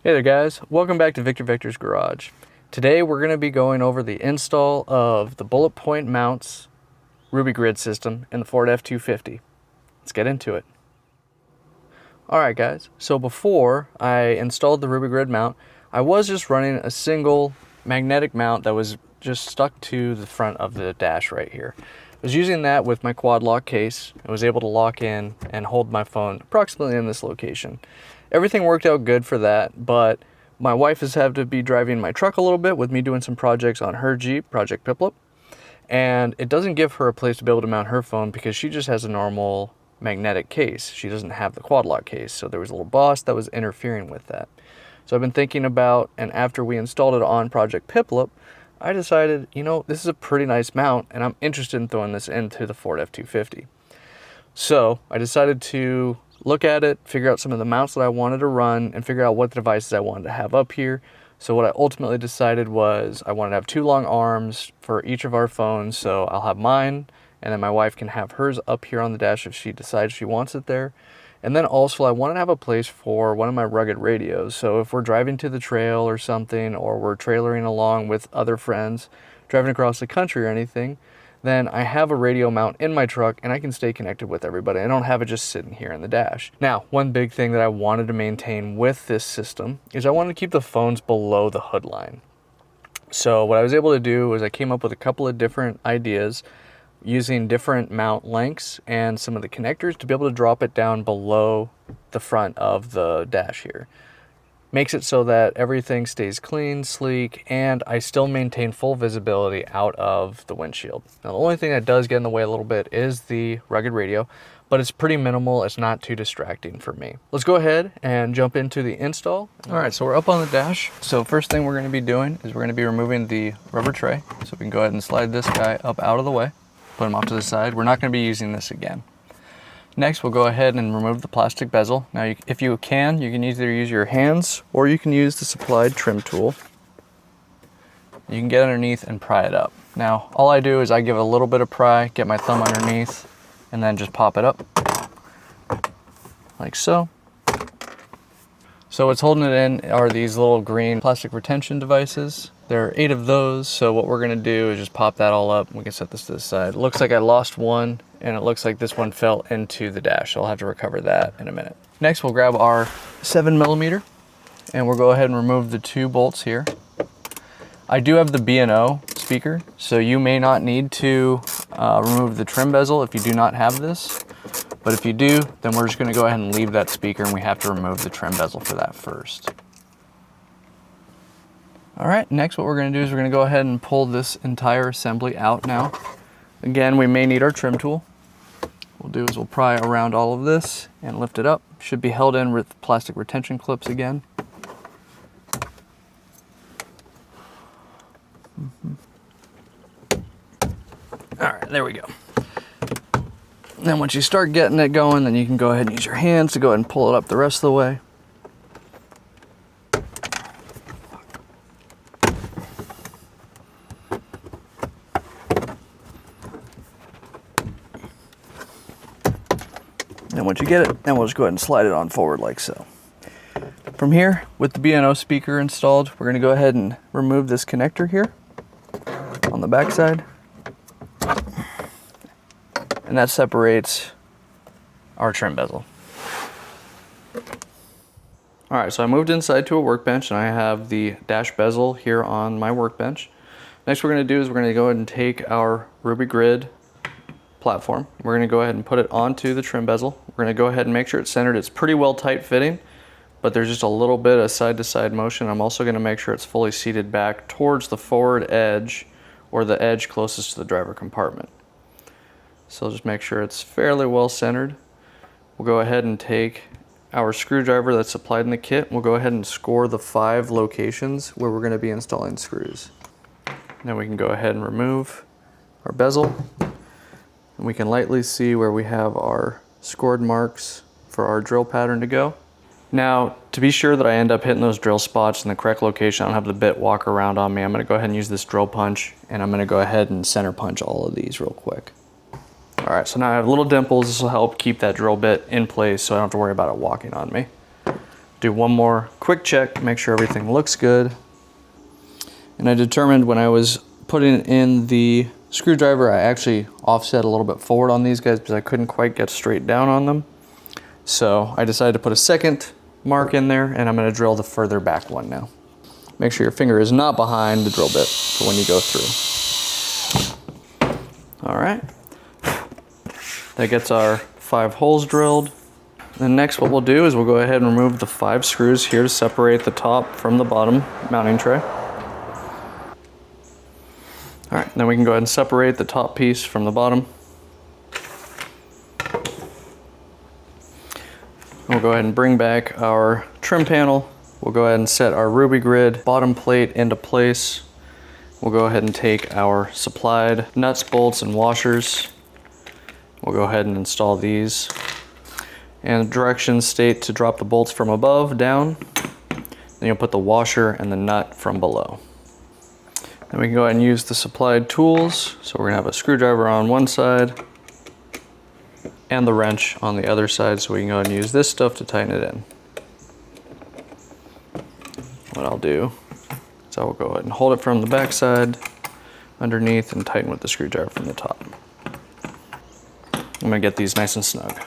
Hey there guys, welcome back to Victor Vector's Garage. Today we're going to be going over the install of the bullet point mounts RubiGrid system in the Ford F250. Let's get into it. Alright guys, so before I installed the RubiGrid mount, I was just running a single magnetic mount that was just stuck to the front of the dash right here. I was using that with my quad lock case. I was able to lock in and hold my phone approximately in this location. Everything worked out good for that, but my wife has had to be driving my truck a little bit with me doing some projects on her Jeep, Project Piplup, and it doesn't give her a place to be able to mount her phone because she just has a normal magnetic case. She doesn't have the quad lock case, so there was a little boss that was interfering with that. So I've been thinking about, and after we installed it on Project Piplup, I decided, you know, this is a pretty nice mount, and I'm interested in throwing this into the Ford F250. So I decided to look at it, figure out some of the mounts that I wanted to run, and figure out what devices I wanted to have up here. So what I ultimately decided was I wanted to have two long arms for each of our phones. So I'll have mine, and then my wife can have hers up here on the dash if she decides she wants it there. And then also I wanted to have a place for one of my rugged radios. So if we're driving to the trail or something, or we're trailering along with other friends, driving across the country or anything, then I have a radio mount in my truck and I can stay connected with everybody. I don't have it just sitting here in the dash. Now, one big thing that I wanted to maintain with this system is I wanted to keep the phones below the hood line. So what I was able to do was I came up with a couple of different ideas using different mount lengths and some of the connectors to be able to drop it down below the front of the dash here. Makes it so that everything stays clean, sleek, and I still maintain full visibility out of the windshield. Now the only thing that does get in the way a little bit is the rugged radio, but it's pretty minimal. It's not too distracting for me. Let's go ahead and jump into the install. All right, so we're up on the dash. So first thing we're gonna be doing is we're gonna be removing the rubber tray. So we can go ahead and slide this guy up out of the way, put him off to the side. We're not gonna be using this again. Next, we'll go ahead and remove the plastic bezel. Now, if you can either use your hands or you can use the supplied trim tool. You can get underneath and pry it up. Now, all I do is I give it a little bit of pry, get my thumb underneath, and then just pop it up, like so. So what's holding it in are these little green plastic retention devices. There are 8 of those, so what we're gonna do is just pop that all up. We can set this to the side. It looks like I lost one, and it looks like this one fell into the dash, so I'll have to recover that in a minute. Next, we'll grab our 7mm, and we'll go ahead and remove the 2 bolts here. I do have the B&O speaker, so you may not need to remove the trim bezel if you do not have this. But if you do, then we're just gonna go ahead and leave that speaker, and we have to remove the trim bezel for that first. All right, next what we're gonna do is we're gonna go ahead and pull this entire assembly out now. Again, we may need our trim tool. What we'll do is we'll pry around all of this and lift it up. Should be held in with plastic retention clips again. All right, there we go. Then once you start getting it going, then you can go ahead and use your hands to go ahead and pull it up the rest of the way. And once you get it, then we'll just go ahead and slide it on forward like so. From here, with the B&O speaker installed, we're gonna go ahead and remove this connector here on the back side. And that separates our trim bezel. All right, so I moved inside to a workbench and I have the dash bezel here on my workbench. Next we're gonna do is we're gonna go ahead and take our RubiGrid platform. We're gonna go ahead and put it onto the trim bezel. We're gonna go ahead and make sure it's centered. It's pretty well tight fitting, but there's just a little bit of side to side motion. I'm also gonna make sure it's fully seated back towards the forward edge or the edge closest to the driver compartment. So just make sure it's fairly well centered. We'll go ahead and take our screwdriver that's supplied in the kit. We'll go ahead and score the 5 locations where we're gonna be installing screws. Then we can go ahead and remove our bezel. And we can lightly see where we have our scored marks for our drill pattern to go. Now, to be sure that I end up hitting those drill spots in the correct location, I don't have the bit walk around on me. I'm gonna go ahead and use this drill punch, and I'm gonna go ahead and center punch all of these real quick. All right, so now I have little dimples. This will help keep that drill bit in place so I don't have to worry about it walking on me. do one more quick check, make sure everything looks good. And I determined when I was putting in the screwdriver, I actually offset a little bit forward on these guys because I couldn't quite get straight down on them. So I decided to put a second mark in there, and I'm going to drill the further back one now. Make sure your finger is not behind the drill bit for when you go through. All right, that gets our 5 holes drilled. Then next what we'll do is we'll go ahead and remove the 5 screws here to separate the top from the bottom mounting tray. All right, then we can go ahead and separate the top piece from the bottom. We'll go ahead and bring back our trim panel. We'll go ahead and set our RubiGrid bottom plate into place. We'll go ahead and take our supplied nuts, bolts, and washers. We'll go ahead and install these. And the directions state to drop the bolts from above down. Then you'll put the washer and the nut from below. Then we can go ahead and use the supplied tools. So we're gonna have a screwdriver on one side and the wrench on the other side, so we can go ahead and use this stuff to tighten it in. What I'll do is I will go ahead and hold it from the back side underneath and tighten with the screwdriver from the top. I'm gonna get these nice and snug.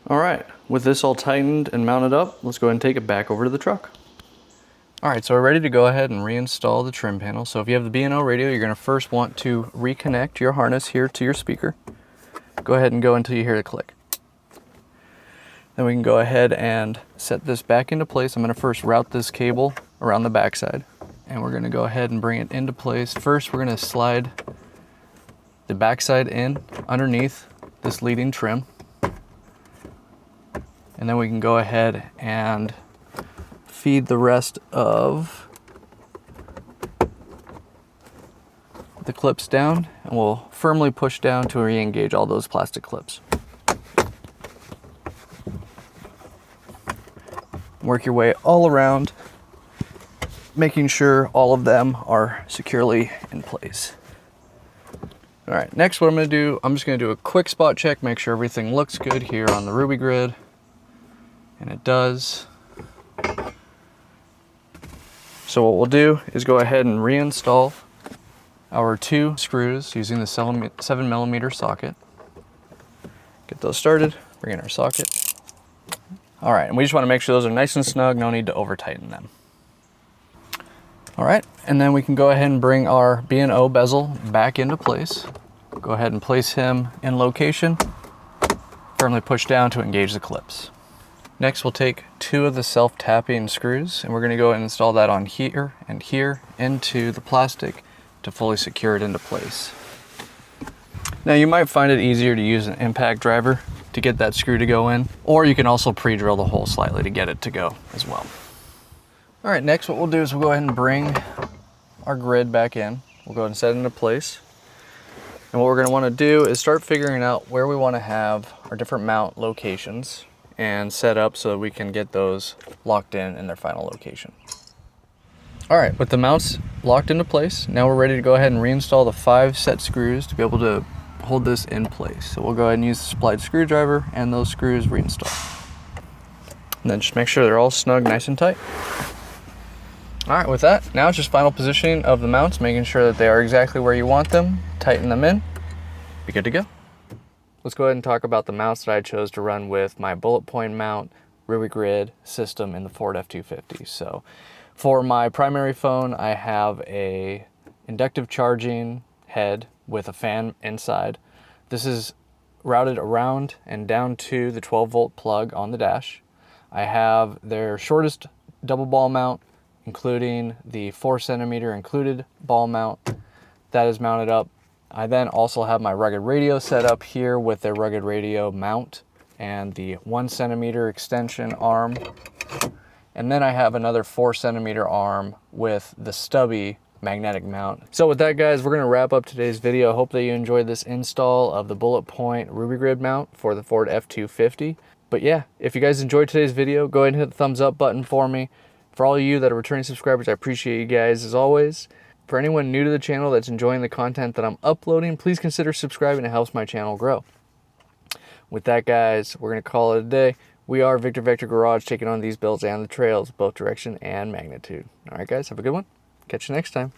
All right, with this all tightened and mounted up, let's go ahead and take it back over to the truck. All right, so we're ready to go ahead and reinstall the trim panel. So if you have the B&O radio, you're gonna first want to reconnect your harness here to your speaker. Go ahead and go until you hear the click. Then we can go ahead and set this back into place. I'm gonna first route this cable around the backside, and we're gonna go ahead and bring it into place. First, we're gonna slide the backside in underneath this leading trim. And then we can go ahead and feed the rest of the clips down, and we'll firmly push down to re-engage all those plastic clips. Work your way all around, making sure all of them are securely in place. All right, next what I'm gonna do, I'm just gonna do a quick spot check, make sure everything looks good here on the RubiGrid, and it does. So what we'll do is go ahead and reinstall our 2 screws using the 7mm socket. Get those started, bring in our socket. All right, and we just wanna make sure those are nice and snug, no need to over tighten them. All right, and then we can go ahead and bring our B&O bezel back into place. Go ahead and place him in location, firmly push down to engage the clips. Next, we'll take 2 of the self-tapping screws, and we're gonna go ahead and install that on here and here into the plastic to fully secure it into place. Now, you might find it easier to use an impact driver to get that screw to go in, or you can also pre-drill the hole slightly to get it to go as well. All right, next what we'll do is we'll go ahead and bring our grid back in. We'll go ahead and set it into place. And what we're gonna wanna do is start figuring out where we wanna have our different mount locations and set up so that we can get those locked in their final location. All right, with the mounts locked into place, now we're ready to go ahead and reinstall the 5 set screws to be able to hold this in place. So we'll go ahead and use the supplied screwdriver and those screws reinstall. And then just make sure they're all snug, nice and tight. All right, with that, now it's just final positioning of the mounts, making sure that they are exactly where you want them, tighten them in, be good to go. Let's go ahead and talk about the mounts that I chose to run with my bullet point mount RubiGrid system in the Ford F250. So for my primary phone, I have a inductive charging head with a fan inside. This is routed around and down to the 12-volt plug on the dash. I have their shortest double ball mount, including the 4cm included ball mount that is mounted up. I then also have my rugged radio set up here with their rugged radio mount and the 1cm extension arm. And then I have another 4cm arm with the stubby magnetic mount. So with that, guys, we're gonna wrap up today's video. Hope that you enjoyed this install of the bullet point RubiGrid mount for the Ford F250. But yeah, if you guys enjoyed today's video, go ahead and hit the thumbs up button for me. For all of you that are returning subscribers, I appreciate you guys as always. For anyone new to the channel that's enjoying the content that I'm uploading, please consider subscribing. It helps my channel grow. With that, guys, we're gonna call it a day. We are Victor Vector Garage, taking on these builds and the trails, both direction and magnitude. All right, guys, have a good one. Catch you next time.